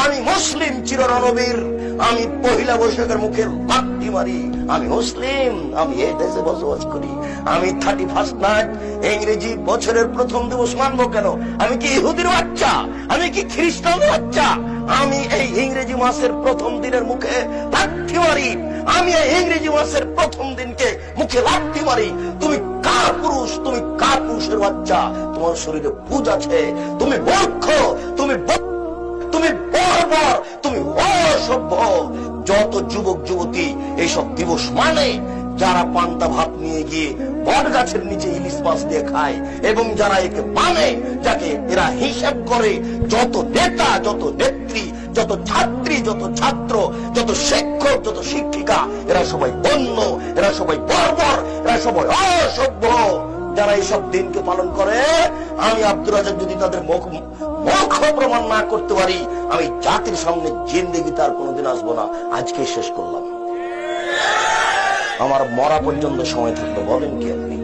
আমি মুসলিম চিররণবীর, আমি পহিলা বৈশাখের মুখে লাথি মারি, আমি মুসলিম, আমি এই দেশে বসবাস করি। আমি 31st নাইট ইংরেজি বছরের প্রথম দিবস মানবো কেন? আমি কি ইহুদির বাচ্চা? আমি কি খ্রিস্টানের বাচ্চা? আমি এই ইংরেজি মাসের প্রথম দিনের মুখে লাথি মারি, আমি এই ইংরেজি মাসের প্রথম দিনকে মুখে লাথি মারি। তুমি কার পুরুষ? তুমি কার পুরুষের বাচ্চা? তোমার শরীরে পুজ আছে, তুমি মূর্খ, তুমি বর্বর, তুমি অসভ্য। যত যুবক যুবতী এইসব দিবস মানে, যারা পান্তা ভাত নিয়ে গিয়ে বট গাছের নিচে ইলিশ মাছ দিয়ে খায়, এবং যারা একে মানে, যাকে এরা হিসাব করে, যত নেতা, যত নেত্রী, যত ছাত্রী, যত ছাত্র, যত শিক্ষক, যত শিক্ষিকা, এরা সবাই অন্য, এরা সবাই বর্বর, এরা সবাই অসভ্য। যারা এইসব দিনকে পালন করে, আমি আব্দুর রাজ্জাক যদি তাদের মুখ প্রমাণ না করতে পারি, আমি জাতির সামনে জিন্দেগিতে আর কোনোদিন আসবো না। আজকে শেষ করলাম। আমার মরা পর্যন্ত সময় থাকবে, বলেন কি আপনি?